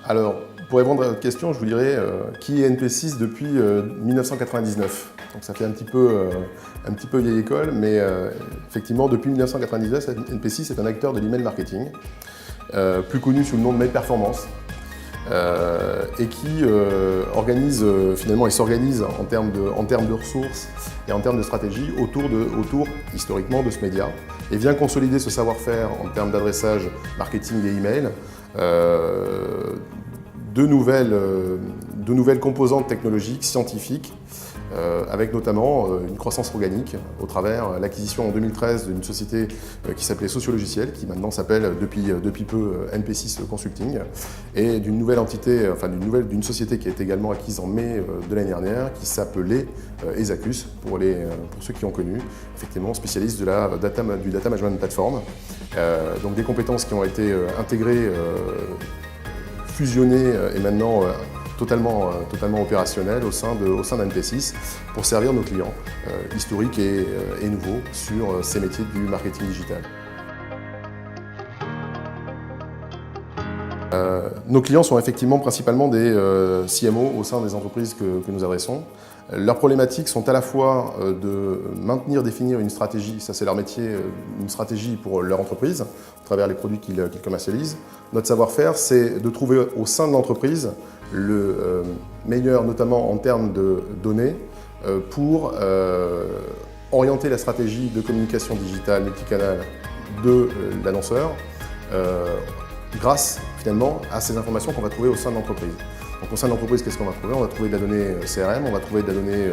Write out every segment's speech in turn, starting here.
Alors, pour répondre à votre question, je vous dirais qui est NP6 depuis 1999. Donc ça fait un petit peu vieille école, mais effectivement, depuis 1999, NP6 est un acteur de l'email marketing, plus connu sous le nom de Mail Performance, et qui finalement, s'organise en termes de ressources et en termes de stratégie autour historiquement de ce média, et vient consolider ce savoir-faire en termes d'adressage marketing et email, de nouvelles composantes technologiques, scientifiques, avec notamment une croissance organique au travers l'acquisition en 2013 d'une société qui s'appelait Sociologiciel, qui maintenant s'appelle depuis peu NP6 Consulting, et d'une nouvelle entité, d'une société qui a été également acquise en mai de l'année dernière, qui s'appelait Ezacus, pour ceux qui ont connu, effectivement spécialiste du data management platform. Donc des compétences qui ont été intégrées, fusionnées et maintenant totalement opérationnel au sein d'NP6 pour servir nos clients historiques et nouveaux sur ces métiers du marketing digital. Nos clients sont effectivement principalement des CMO au sein des entreprises que nous adressons. Leurs problématiques sont à la fois de définir une stratégie, ça c'est leur métier, une stratégie pour leur entreprise, à travers les produits qu'ils commercialisent. Notre savoir-faire, c'est de trouver au sein de l'entreprise le meilleur, notamment en termes de données, pour orienter la stratégie de communication digitale multicanal de l'annonceur, grâce finalement à ces informations qu'on va trouver au sein de l'entreprise. Donc au sein de l'entreprise, qu'est-ce qu'on va trouver? On va trouver de la donnée CRM, on va trouver de la donnée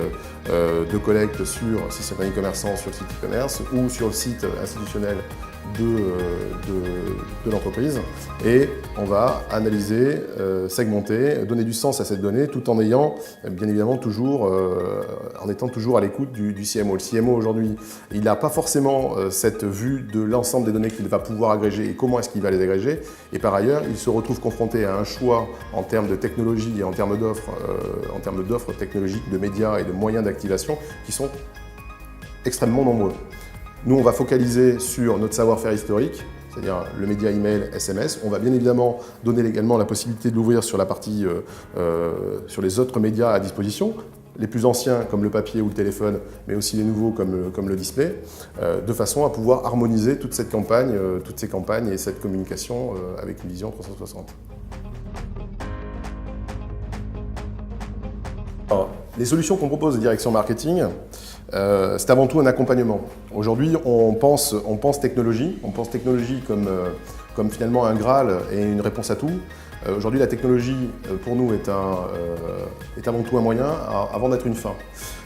de collecte si c'est un e-commerçant sur le site e-commerce ou sur le site institutionnel de l'entreprise, et on va analyser, segmenter, donner du sens à cette donnée tout en ayant bien évidemment en étant toujours à l'écoute du CMO. Le CMO aujourd'hui, il n'a pas forcément cette vue de l'ensemble des données qu'il va pouvoir agréger et comment est-ce qu'il va les agréger, et par ailleurs il se retrouve confronté à un choix en termes de technologie et en termes d'offres technologiques, de médias et de moyens d'activation qui sont extrêmement nombreux. Nous, on va focaliser sur notre savoir-faire historique, c'est-à-dire le média email, SMS. On va bien évidemment donner également la possibilité de l'ouvrir sur la partie, sur les autres médias à disposition, les plus anciens comme le papier ou le téléphone, mais aussi les nouveaux comme le display, de façon à pouvoir harmoniser toutes ces campagnes et cette communication avec une vision 360. Alors, les solutions qu'on propose de direction marketing, c'est avant tout un accompagnement. Aujourd'hui, on pense technologie comme finalement un Graal et une réponse à tout. Aujourd'hui, la technologie, pour nous, est avant tout un moyen avant d'être une fin.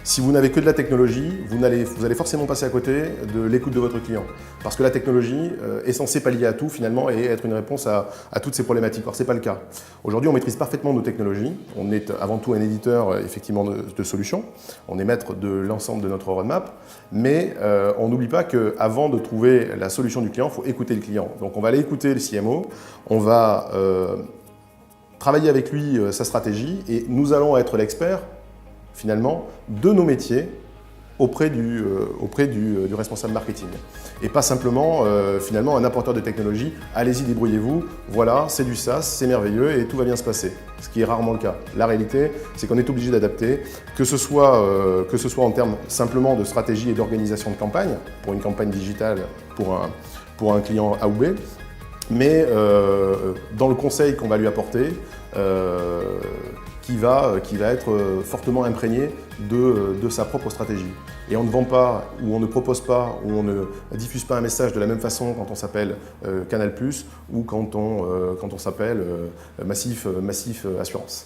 Si vous n'avez que de la technologie, vous allez forcément passer à côté de l'écoute de votre client. Parce que la technologie est censée pallier à tout finalement et être une réponse à toutes ces problématiques. Or, ce n'est pas le cas. Aujourd'hui, on maîtrise parfaitement nos technologies. On est avant tout un éditeur effectivement de solutions. On est maître de l'ensemble de notre roadmap. Mais on n'oublie pas qu'avant de trouver la solution du client, il faut écouter le client. Donc on va aller écouter le CMO, on va travailler avec lui sa stratégie, et nous allons être l'expert finalement de nos métiers auprès du responsable marketing. Et pas simplement finalement un apporteur de technologie, allez-y, débrouillez-vous, voilà, c'est du SaaS, c'est merveilleux et tout va bien se passer. Ce qui est rarement le cas. La réalité, c'est qu'on est obligé d'adapter, que ce soit en termes simplement de stratégie et d'organisation de campagne, pour une campagne digitale, pour un client A ou B, mais dans le conseil qu'on va lui apporter, qui va être fortement imprégné de sa propre stratégie. Et on ne vend pas, ou on ne propose pas, ou on ne diffuse pas un message de la même façon quand on s'appelle Canal+, ou quand on s'appelle Massif Assurance.